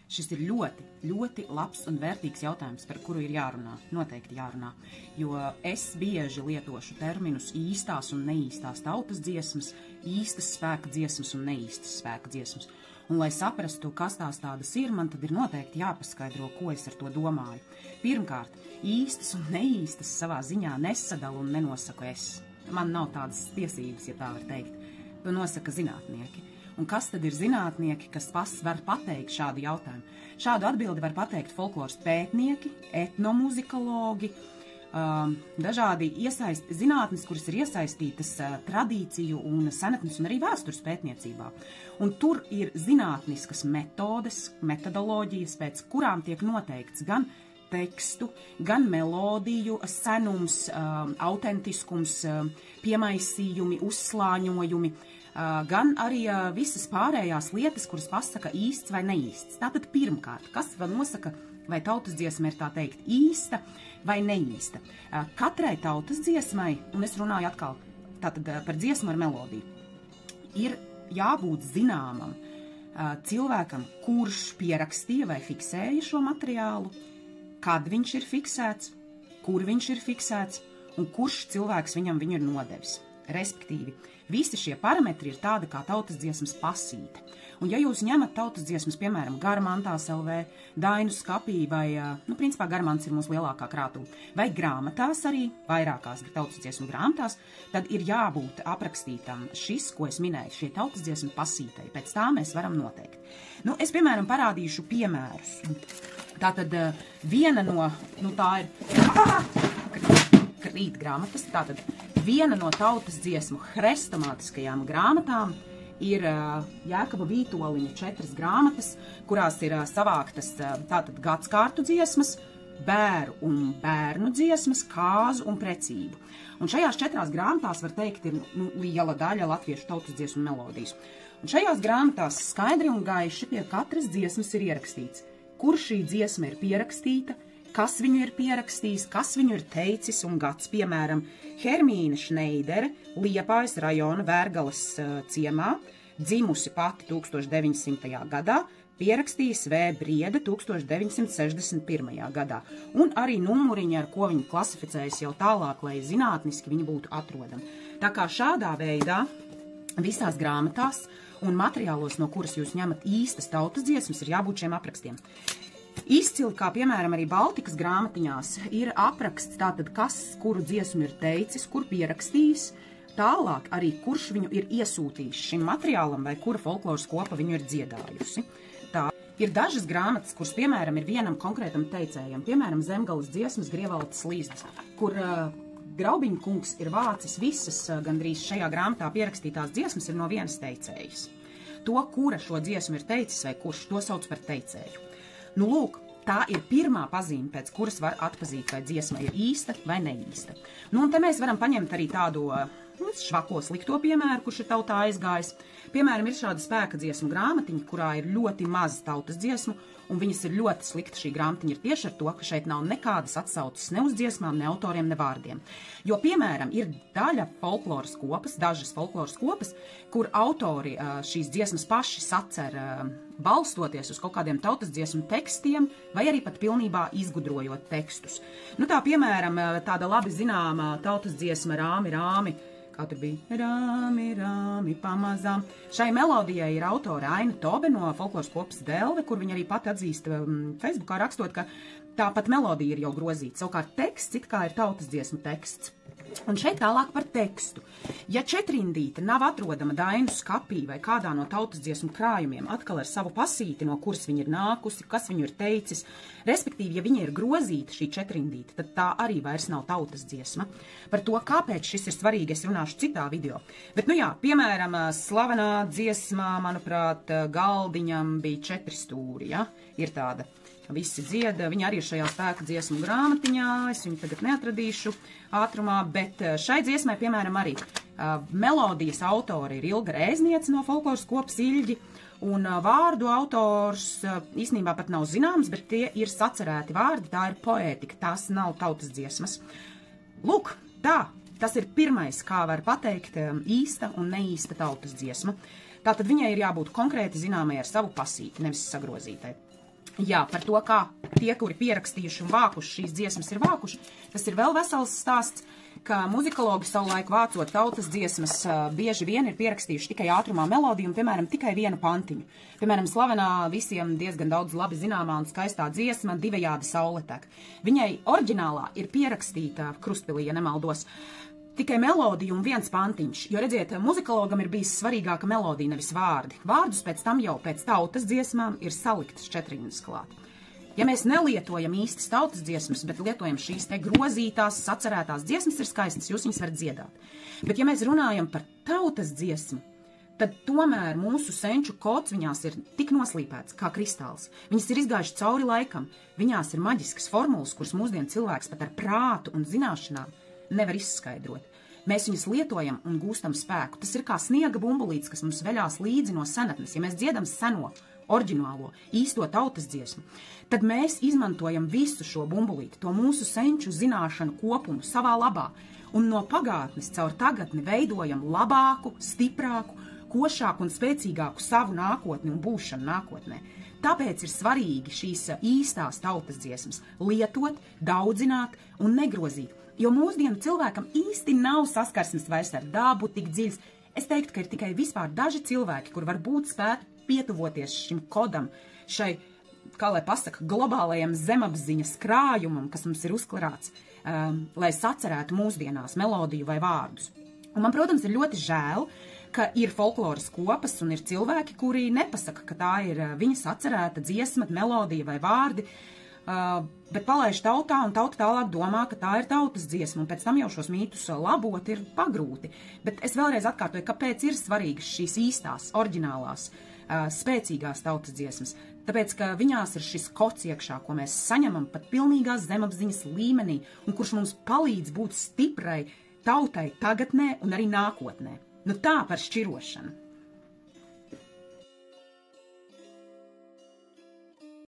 Šis ir ļoti, ļoti labs un vērtīgs jautājums, par kuru ir jārunā, noteikti jārunā, jo es bieži lietošu terminus īstās un neīstās tautas dziesmas, īstas spēka dziesmas un neīstas spēka dziesmas. Un, lai saprastu, kas tās tādas ir, man tad ir noteikti jāpaskaidro, ko es ar to domāju. Pirmkārt, īstas un neīstas savā ziņā nesadalu un nenosaku es. Man nav tādas tiesības, ja tā var teikt. To nosaka zinātnieki. Un kas tad ir zinātnieki, kas var pateikt šādu jautājumu? Šādu atbildi var pateikt folkloras pētnieki, etnomuzikologi, dažādi zinātnes, kuras ir iesaistītas tradīciju un senatnes un arī vēstures pētniecībā. Un tur ir zinātniskas metodes, metodoloģijas, pēc kurām tiek noteikts gan tekstu, gan melodiju, senums, autentiskums, piemaisījumi, uzslāņojumi, gan arī visas pārējās lietas, kuras pasaka īsts vai neīsts. Tātad pirmkārt, kas var nosaka, vai tautas dziesma ir tā teikt īsta vai neīsta. Katrai tautas dziesmai, un es runāju atkal tātad par dziesmu ar melodiju, ir jābūt zināmam cilvēkam, kurš pierakstīja vai fiksēja šo materiālu, kad viņš ir fiksēts, kur viņš ir fiksēts un kurš cilvēks viņam viņu ir nodevis. Respektīvi, visi šie parametri ir tādi kā tautas dziesmas pasīte. Un ja jūs ņemat tautas dziesmas, piemēram, Garmantās LV, Dainu skapī vai, principā Garmants ir mūsu lielākā krātuva, vai grāmatās arī, vairākās tautas dziesmu grāmatās, tad ir jābūt aprakstītam šis, ko es minēju, šie tautas dziesmu pasītei. Pēc tā mēs varam noteikt. Es, piemēram, parādīšu piemērus. Tātad viena no, tā ir krīt grāmatas, tātad viena no tautas dziesmu hrestomātiskajām grāmatām ir Jēkaba Vītoliņa 4 grāmatas, kurās ir savāktas tātad gadskārtu dziesmas, bēru un bērnu dziesmas, kāzu un precību. Un šajās 4 grāmatās, var teikt, ir liela daļa latviešu tautas dziesmu melodijas. Un šajās grāmatās skaidri un gaiši pie katras dziesmas ir ierakstīts, kur šī dziesma ir pierakstīta, kas viņu ir pierakstījis, kas viņu ir teicis un gads. Piemēram, Hermīna Šneidere, Liepājas rajona Vērgalas ciemā, dzimusi pati 1900. gadā, pierakstījis V. Briede 1961. gadā. Un arī numuriņi, ar ko viņi klasificējas jau tālāk, lai zinātniski viņi būtu atrodami. Tā kā šādā veidā visās grāmatās un materiālos, no kuras jūs ņemat īstas tautas dziesmas, ir jābūt šiem aprakstiem. Izcili, kā piemēram arī Baltikas grāmatiņās, ir apraksts tātad, kas kuru dziesmu ir teicis, kur pierakstījis, tālāk arī kurš viņu ir iesūtījis šim materiālam vai kura folkloras kopa viņu ir dziedājusi. Tā ir dažas grāmatas, kuras, piemēram, ir vienam konkrētam teicējam, piemēram, Zemgales dziesmas Grievaltas līzdas, kur Graubiņa kungs ir vācis visas gandrīz šajā grāmatā pierakstītās dziesmas ir no vienas teicējas. To, kura šo dziesmu ir teicis vai kurš, to sauc par teicēju. Lūk, tā ir pirmā pazīme, pēc kuras var atpazīt, vai dziesma ir īsta vai neīsta. Un te mēs varam paņemt arī tādu švako slikto piemēru, kurš ir tautā aizgājis. Piemēram, ir šāda spēka dziesmu grāmatiņa, kurā ir ļoti maz tautas dziesmu, un viņas ir ļoti slikta. Šī grāmatiņa ir tieši ar to, ka šeit nav nekādas atsauces ne uz dziesmām, ne autoriem, ne vārdiem. Jo, piemēram, ir daļa folkloras kopas, dažas folkloras kopas, kur autori šīs dziesmas paši sacer balstoties uz kaut kādiem tautas dziesmu tekstiem, vai arī pat pilnībā izgudrojot tekstus. Tā, piemēram, tāda labi zināma tautas dziesma Rāmi, Rāmi, kā tur bija Rāmi, Rāmi, pamazām. Šai melodijai ir autora Aina Tobe no folkloras kopas Delve, kur viņa arī pati atzīst Facebookā rakstot, ka tāpat melodija ir jau grozīta. Savukārt teksts it kā ir tautas dziesmu teksts. Un šeit tālāk par tekstu. Ja četrindīte nav atrodama Dainu skapī vai kādā no tautas dziesmu krājumiem, atkal ar savu pasīti, no kuras viņa ir nākusi, kas viņu ir teicis, respektīvi, ja viņa ir grozīta šī četrindīte, tad tā arī vairs nav tautas dziesma. Par to, kāpēc šis ir svarīgi, es runāšu citā video. Bet, piemēram, slavenā dziesmā, manuprāt, Galdiņam bija 4 stūri, ja? Ir tāda. Visi dzieda, viņi arī ir šajā spēka dziesmu grāmatiņā, es viņu tagad neatradīšu ātrumā, bet šai dziesmai, piemēram, arī melodijas autori ir Ilga Rēzniece no folkloras kopas Iļģi, un vārdu autors īstenībā pat nav zināms, bet tie ir sacerēti vārdi, tā ir poētika, tās nav tautas dziesmas. Lūk, tā, tas ir pirmais, kā var pateikt īsta un neīsta tautas dziesma. Tātad viņai ir jābūt konkrēti zināmai ar savu pasīti, nevis sagrozītai. Jā, par to, kā tie, kuri pierakstījuši un vākuši šīs dziesmas, ir vākuši. Tas ir vēl vesels stāsts, ka muzikologi savulaik vācot tautas dziesmas bieži vien ir pierakstījuši tikai ātrumā melodiju un, piemēram, tikai vienu pantiņu. Piemēram, slavenā visiem diezgan daudz labi zināmā un skaistā dziesma Divējādi sauletek. Viņai oriģinālā ir pierakstīta Krustpilī, ja nemaldos, tikai melodija un viens pantiņš, jo, redziet, muzikologam ir bijis svarīgāka melodija, nevis vārdi. Vārdus pēc tam jau pēc tautas dziesmām ir saliktas 4 klāt. Ja mēs nelietojam īstas tautas dziesmas, bet lietojam šīs te grozītās, sacerētās dziesmas, ir skaistas, jūs viņas varat dziedāt. Bet ja mēs runājam par tautas dziesmu, tad tomēr mūsu senču kods viņās ir tik noslīpēts kā kristāls. Viņas ir izgājuši cauri laikam, viņās ir maģiskas formulas, kuras mūsdienu cilvēks pat ar prātu un zināšanām nevar izskaidrot. Mēs viņus lietojam un gūstam spēku. Tas ir kā sniega bumbulīts, kas mums veļās līdzi no senatnes. Ja mēs dziedam seno, oriģinālo, īsto tautas dziesmu, tad mēs izmantojam visu šo bumbulīti, to mūsu senču zināšanu kopumu savā labā. Un no pagātnes caur tagadni veidojam labāku, stiprāku, košāku un spēcīgāku savu nākotni un būšanu nākotnē. Tāpēc ir svarīgi šīs īstās tautas dziesmas lietot, daudzināt un negrozīt. Jo mūsdienu cilvēkam īsti nav saskarsmes vairs ar dabu tik dziļas. Es teiktu, ka ir tikai vispār daži cilvēki, kur varbūt spētu pietuvoties šim kodam, šai, kā lai pasaka, globālajam zemapziņas krājumam, kas mums ir uzklarāts, lai sacerētu mūsdienās melodiju vai vārdus. Un man, protams, ir ļoti žēl, ka ir folkloras kopas un ir cilvēki, kuri nepasaka, ka tā ir viņa sacerēta dziesma, melodija vai vārdi, bet palaiž tautā, un tauta tālāk domā, ka tā ir tautas dziesma, un pēc tam jau šos mītus labot ir pagrūti. Bet es vēlreiz atkārtoju, kāpēc ir svarīgas šīs īstās, oriģinālās, spēcīgās tautas dziesmas. Tāpēc, ka viņās ir šis kods iekšā, ko mēs saņemam pat pilnīgās zemapziņas līmenī, un kurš mums palīdz būt stiprai tautai tagadnē un arī nākotnē. Nu tā par šķirošanu.